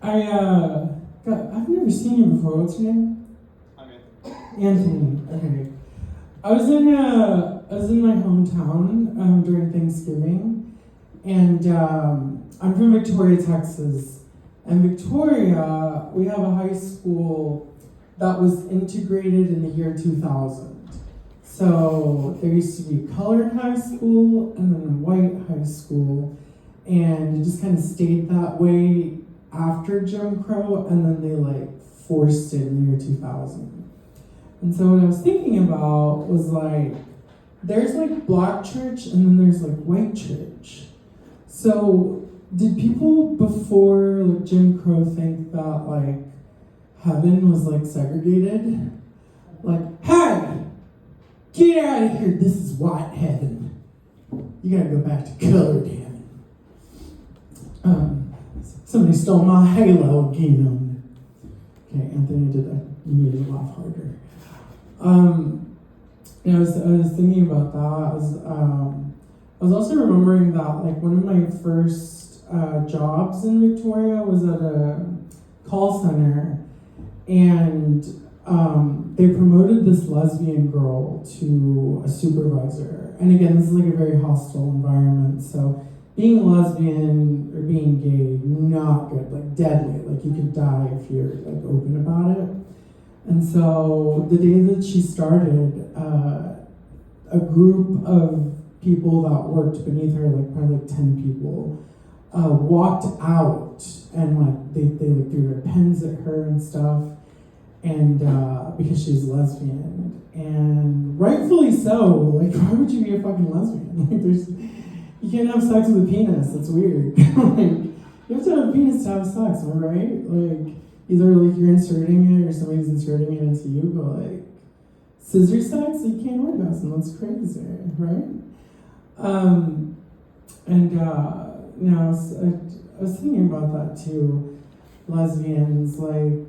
I've never seen you before. What's your name? I'm Anthony. Anthony. Okay. I was in my hometown during Thanksgiving, and I'm from Victoria, Texas. And Victoria, we have a high school that was integrated in the year 2000. So there used to be colored high school and then a white high school, and it just kind of stayed that way after Jim Crow, and then they forced it in the year 2000. And so what I was thinking about was there's black church and then there's white church. So did people before Jim Crow think that heaven was segregated? Hey, get out of here, this is white heaven. You gotta go back to colored heaven. Somebody stole my halo again. Okay, Anthony did that. You need to laugh harder. I was thinking about that. I was also remembering that one of my first jobs in Victoria was at a call center, and they promoted this lesbian girl to a supervisor. And again, this is a very hostile environment. So being lesbian or being gay, not good, deadly. You could die if you're open about it. And so the day that she started, a group of people that worked beneath her, probably 10 people, walked out and they threw their pens at her and stuff, and because she's lesbian, and rightfully so. Why would you be a fucking lesbian? You can't have sex with a penis. That's weird. You have to have a penis to have sex, am I right? Either you're inserting it or somebody's inserting it into you, but scissor sex, you can't orgasm. That's crazy, right? I was thinking about that too. Lesbians, I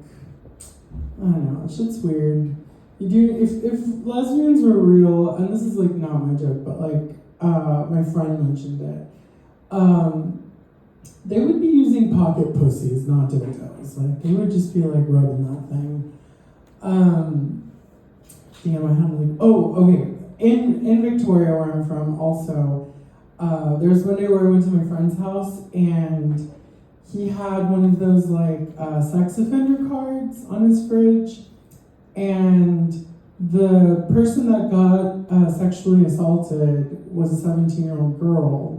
don't know, shit's weird. If lesbians were real, and this is not my joke, but my friend mentioned it, they would be using pocket pussies, not dildos. They would just be rubbing that thing. Damn, I had okay. In Victoria, where I'm from, also, there was one day where I went to my friend's house, and he had one of those sex offender cards on his fridge, and the person that got sexually assaulted was a 17-year-old girl.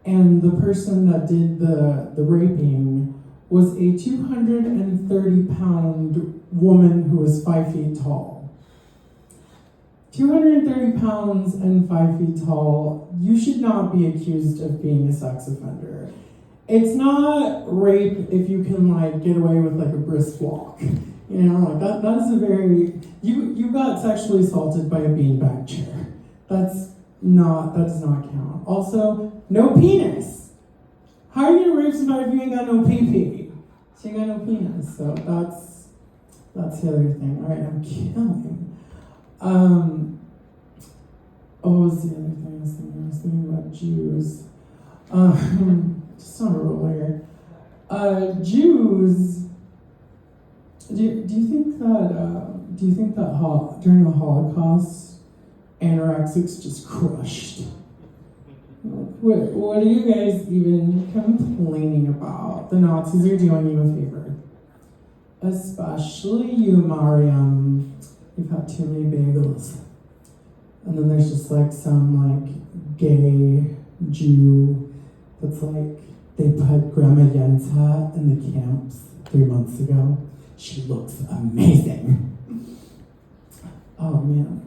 And the person that did the raping was a 230-pound woman who was 5 feet tall. 230 pounds and 5 feet tall, you should not be accused of being a sex offender. It's not rape if you can get away with a brisk walk. That is a very, you got sexually assaulted by a beanbag chair. That does not count. Also, no penis. How are you gonna rape somebody if you ain't got no pee-pee? So you got no penis. So that's the other thing. All right, I'm killing. What was the other thing I was thinking? I was thinking about Jews. Just on a roll here. Jews. Do you think that during the Holocaust, anorexics just crushed? What are you guys even complaining about? The Nazis are doing you a favor. Especially you, Mariam. You've had too many bagels. And then there's just some gay Jew that's they put Grandma Yensa in the camps 3 months ago. She looks amazing. Oh man.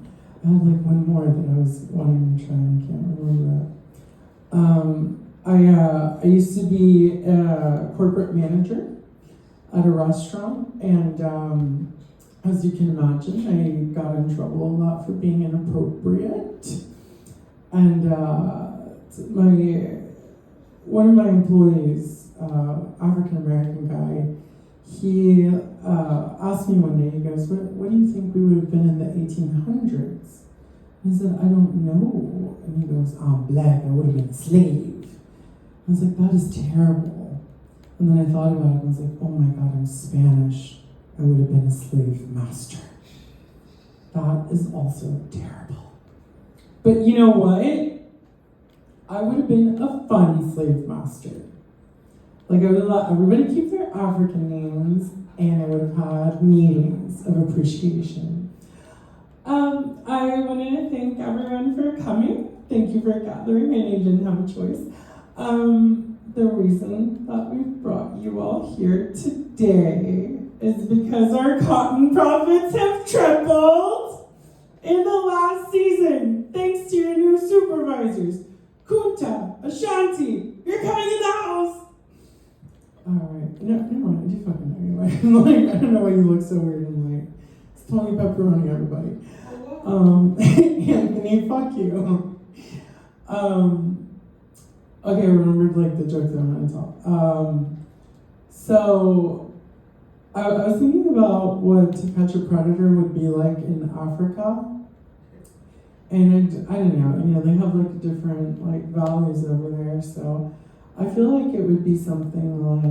I had one more that I was wanting to try and I can't remember that. I used to be a corporate manager at a restaurant, and as you can imagine, I got in trouble a lot for being inappropriate. And one of my employees, African American guy, he asked me one day, he goes, what do you think we would have been in the 1800s? I said, I don't know. And he goes, I'm black, I would have been a slave. I was like, that is terrible. And then I thought about it and was like, oh my God, I'm Spanish. I would have been a slave master. That is also terrible. But you know what? I would have been a fun slave master. Like, I would have let everybody keep their African names, and I would have had meetings of appreciation. I wanted to thank everyone for coming. Thank you for gathering. I know you didn't have a choice. The reason that we brought you all here today is because our cotton profits have tripled in the last season, thanks to your new supervisors. Kunta, Ashanti, you're coming in the house. Alright, no, never mind, I do fucking know you. Like, I don't know why you look so weird. I'm like, it's Tony Pepperoni, everybody. Anthony, fuck you. Okay, I remembered like the joke that I'm gonna tell. So I was thinking about what To Catch a Predator would be like in Africa. And I don't know, they have like different like values over there, so I feel like it would be something like,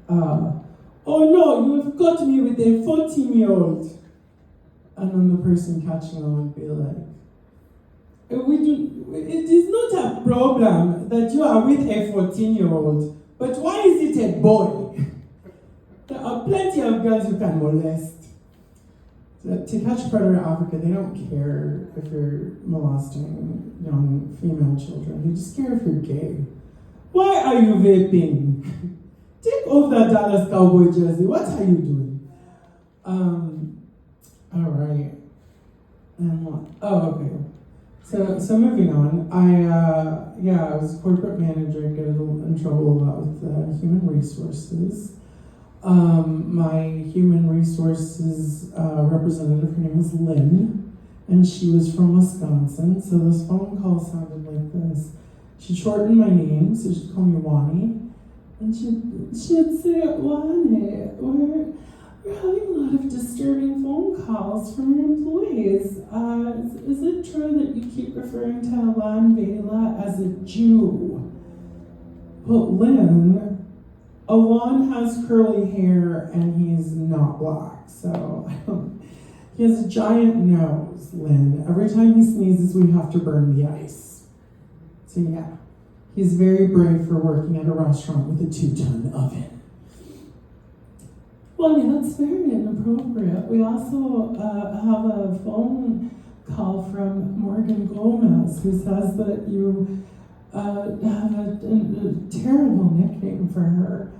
oh no, you have got me with a 14-year-old. And then the person catching them would be like, it is not a problem that you are with a 14-year-old, but why is it a boy? There are plenty of girls who can molest. To Catch a Predator in Africa, they don't care if you're molesting young female children. They just care if you're gay. Why are you vaping? Take off that Dallas Cowboy jersey. What are you doing? All right. And what? Oh, okay. So moving on. I was a corporate manager. Get in trouble a lot with human resources. My human resources representative, her name was Lynn, and she was from Wisconsin. So this phone call sounded like this. She'd shorten my name, so she'd call me Wani. And she'd say, Wani, we're having a lot of disturbing phone calls from your employees. Is it true that you keep referring to Alan Vela as a Jew? But Lynn, Alon has curly hair and he's not black, so he has a giant nose, Lynn. Every time he sneezes, we have to burn the ice. So yeah, he's very brave for working at a restaurant with a 2-ton oven. Well, that's very inappropriate. We also have a phone call from Morgan Gomez, who says that you have a terrible nickname for her.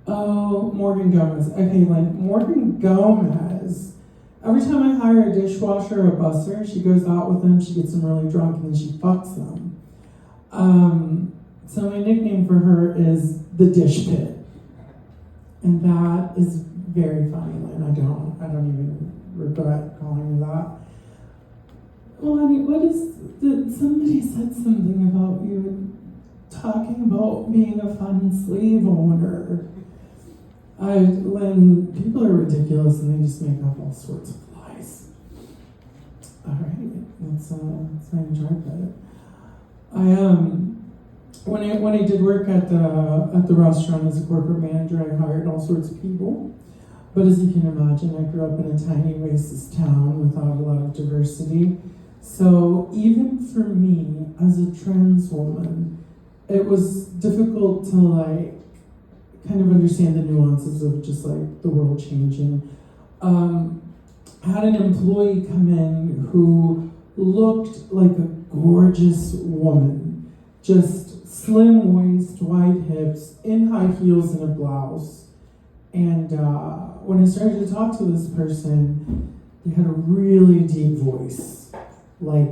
Oh, Morgan Gomez. Okay, like Morgan Gomez. Every time I hire a dishwasher or a busser, she goes out with them, she gets them really drunk, and then she fucks them. So my nickname for her is the Dish Pit. And that is very funny, Lynn. I don't even regret calling you that. Well, I mean, somebody said something about you talking about being a fun slave owner. Lynn, people are ridiculous and they just make up all sorts of lies. All right, let's enjoy that. When I did work at the restaurant as a corporate manager, I hired all sorts of people. But as you can imagine, I grew up in a tiny racist town without a lot of diversity. So even for me, as a trans woman, it was difficult to kind of understand the nuances of just the world changing. I had an employee come in who looked like a gorgeous woman, just slim waist, wide hips, in high heels and a blouse. And when I started to talk to this person, they had a really deep voice, like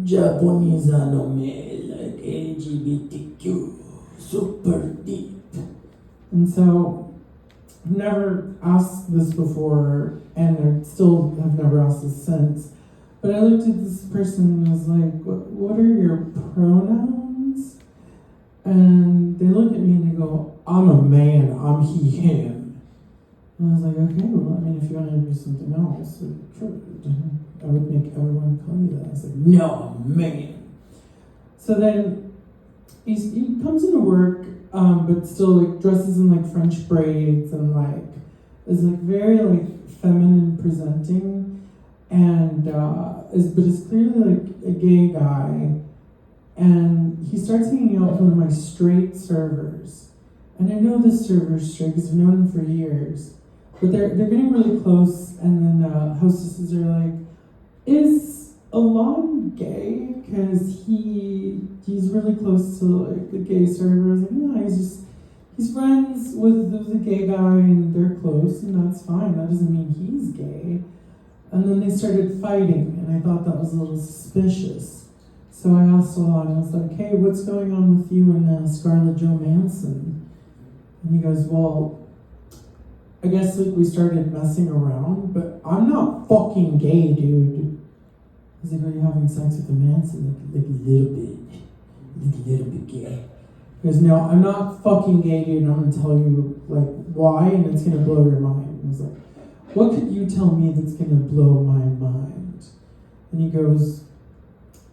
Japanese anime, like LGBTQ, super deep. And so I've never asked this before, and I still have never asked this since. But I looked at this person and was like, what are your pronouns? And they look at me and they go, I'm a man, I'm he, him. And I was like, okay, well, I mean, if you want to do something else, I would make everyone call you that. I was like, no, I'm a man. So then he comes into work but still like dresses in like French braids and like is like very like feminine presenting, and but is clearly like a gay guy. And he starts hanging out with one of my straight servers, and I know this server's straight because I've known him for years. But they're getting really close, and then hostesses are like, "Is Alon gay?" Because he's really close to like the gay server. I was like, "Yeah, he's friends with the gay guy, and they're close, and that's fine. That doesn't mean he's gay." And then they started fighting, and I thought that was a little suspicious. So I asked Alon, I was like, "Hey, what's going on with you and Scarlett Johansson?" And he goes, "Well, I guess like we started messing around, but I'm not fucking gay, dude." I was like, "Are you having sex with a Manson?" Like a little bit gay. He goes, "No, I'm not fucking gay, dude, and I'm gonna tell you like why, and it's gonna blow your mind." I was like, "What could you tell me that's gonna blow my mind?" And he goes,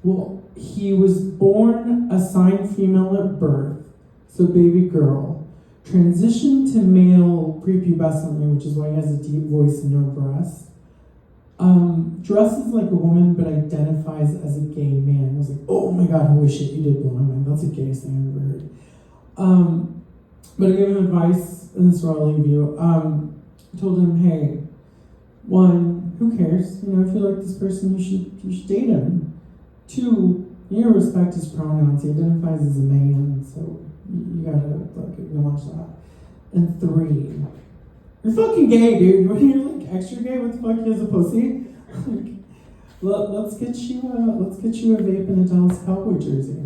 "Well, he was born assigned female at birth, so baby girl. Transitioned to male prepubescently, which is why he has a deep voice and no breasts. Dresses like a woman but identifies as a gay man." I was like, "Oh my god, holy shit, you did blow my mind. That's the gayest thing I've ever heard." But I gave him advice, and this is where I'll leave you. I told him, "Hey, one, who cares? You know, if you like this person, you should date him. Two, you gotta respect his pronouns. He identifies as a man, so you gotta like acknowledge that. And three, you're fucking gay, dude. You're like extra gay. What the fuck? He has a pussy? Let's get you a vape and a Dallas Cowboy jersey."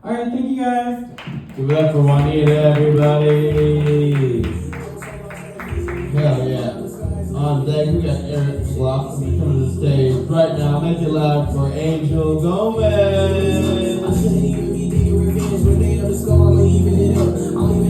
All right, thank you guys. Give it up for Juanita, everybody. Hell yeah. On deck, we got Eric Slough coming to the stage right now. Make it loud for Angel Gomez.